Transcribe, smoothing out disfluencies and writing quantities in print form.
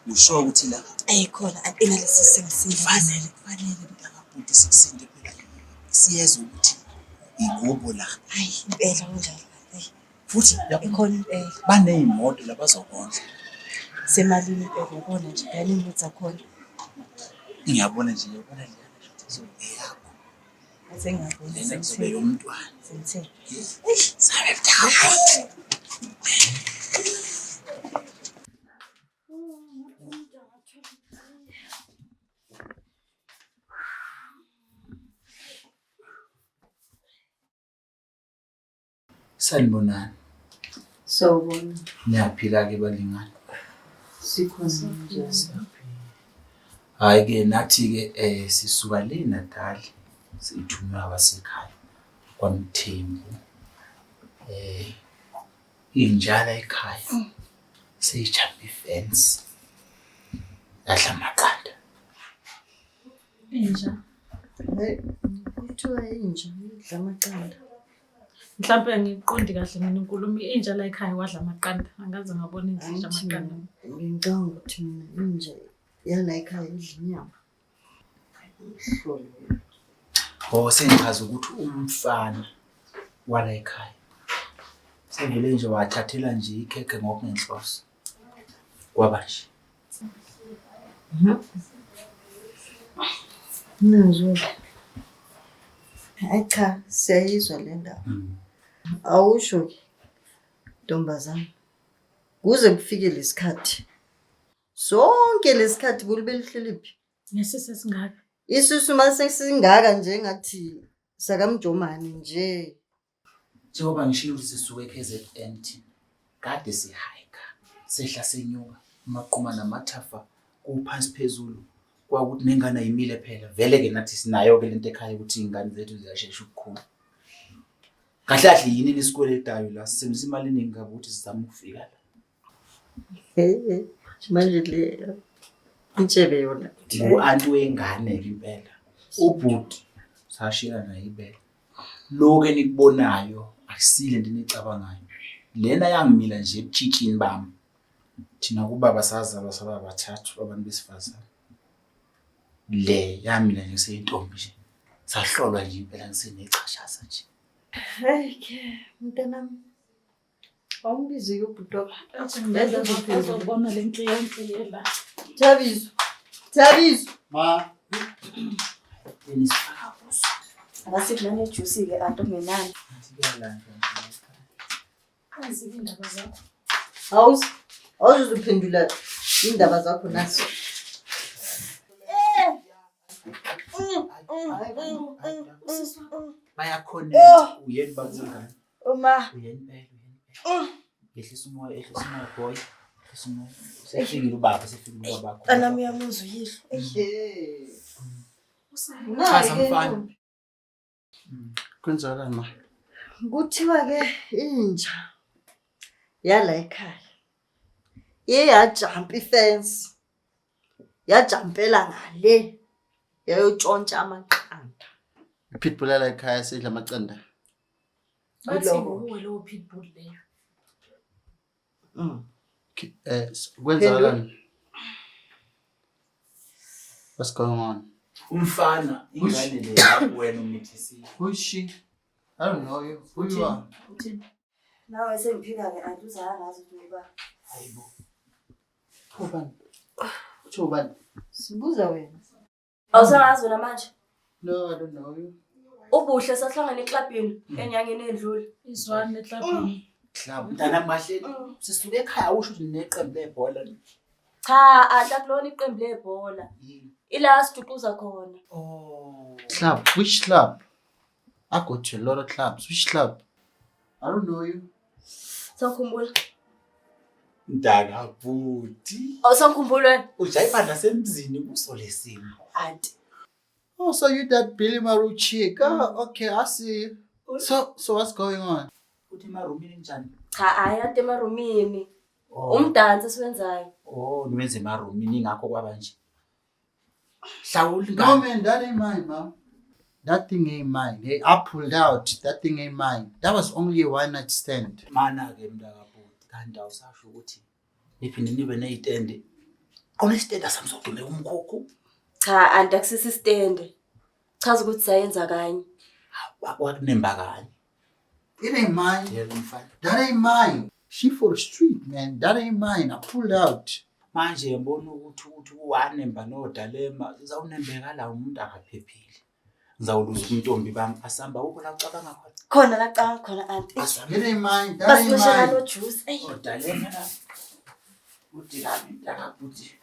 Usho ukuthi la khona impela lesi sengisile. Fanele mntakabhuti sikusinde phela. Siyeza ukuthi igubho la. Hayi impela kunjalo. Futhi Ikhona impela. Baneyimoto labazokondla. Semalini impela ubona nje phela imoto zakhona. Ngiyabona nje yabona le yakho. Asengiyabona Lena kuzobe yomntwana. Sengithe. Sabe mntakabhuti. Sanibonani. Sawubona. Niyaphila ke balingani? Sikhona nje. Hayi ke nathi ke sisuka le Natal sithunywa abasekhaya kwaMthembu. Injala ekhaya. Seyijampa ifence. Yadla amaqanda. Inja. Kuthiwa inja idla amaqanda. Mhlawumbe angiqondi kahle mina inkulumo inja la ekhaya wadla amaqanda angaze ngabona inja idla amaqanda. Ngicabanga ukuthi mina inja yala ekhaya idla inyama. Sengichaza ukuthi umfana wala ekhaya sevele nje wathathela nje ikhekhe ngokungenhloso kwaba nje. Nazwe. Cha, siyayizwa le ndaba. Awusho ke Ntombazana. Kuze kufike lesikhathi. Sonke lesikhathi kulube lihleliphi? Ngesise singaka. Isusu mase singaka nje ngathi sakamjomani nje. Njengoba ngishilo ukuthi sisuke KZN kade sihayika sehla senyuka amaqhuma namathafa kuphansi phezulu kwakuthi nengane ayimile phela vele ke nathi sinayo ke lento ekhaya ukuthi izingane zethu ziyashesha ukukhula. Kahle kahle yini lesikweletayo la sisebenzisa imali eningi kabi ukuthi sizame ukufika la. Manje le intshebe yona. Anti wengane ke impela. Ubhuti sashila naye ibele. Lokho enikubonayo akusile into enicabangayo. Lena yangimila nje ebutshitshini bami. Thina kubaba sazalwa saba bathathu abantu besifazane. Le yamila nje seyintombi nje. Sahlolwa nje impela ngisenechashaza nje. Hayi ke mntanami. Awumbizi ubhuti. Azobona le nhle la. Thabiso. Thabiso. Ma. Yenisifaka kuso. Abasithi nane juice ke anto ngenani. Azike indaba zakho. Awuzuphendula indaba zakho nazo. Bayakhona uyeni babuzana. Uma Uyeni phela. Ehlisa umoya boy. Ehlisa umoya. Sefikile ubaba bakho. anami yamuzwa yihlo. Chaza mfana. Kwenzakala ma. Kuthiwa ke inja yala ekhaya. Yajump ifence. Yajumpela ngale. Yayotshontsha amaqanda. Pitbull la ekhaya sidla amaqanda. Bathi nguwe lo pitbull leyo. Kwenzakala. What's going on? Umfana ingane le yakho wena umithisi. Who's she? I don't know you. Who you are? Nawe sengiphika ke anti uzangazi ukuthi uba. Hayibo. Ubani? Ubani? Sibuza wena. Awusangazi wena manje? No, I don't know you. Ubuhle sahlangana eklabhini enyangeni endlule. Izwane eklabhini. Club mntana mahleli sisuke ekhaya usho ukuthi neqembu lebhola. Cha, akulona iqembu lebhola. Ila siduquza khona. Oh. Club? Which club? I go to a lot of clubs. Which club? I don't know you. Sawukhumbula. Mntakabhuti. Awusangikhumbula wena? Ujayipa nasemzini kusolesimo. Anti. Oh, so you that Billy Maru chick. Oh, okay, I see you. So what's going on? Uthi emarumini njani? Cha, ayade emarumini. Oh. Umdansi esiwenzayo. Oh, niwenze emarumini ngakho kwaba nje. Hlawula No ingane. man, that ain't mine, man. That thing ain't mine. Hey, I pulled out. That thing ain't mine. That was only a one night stand. Mana ke mntakabhuti kanti awusasho ukuthi niphinde nibe nezitende Qona isitenda sami sokume umkhokho. Cha, anti akusisi stende. Chaza ukuthi sayenza kanye. Wakunemba kanye. It ain't mine. Yebo mfana. That ain't mine. She for the street, man. That ain't mine. I pulled out. Manje ngibona ukuthi wanemba noDalema uzawunembeka la umuntu akaphephile. Ngizawuluza intombi bami asamba ukho la ucabanga khona. Khona la canga khona anti. It ain't mine. That ain't Basishela mine. no juice. Ey. ODalema la. Uthi la intaka uthi.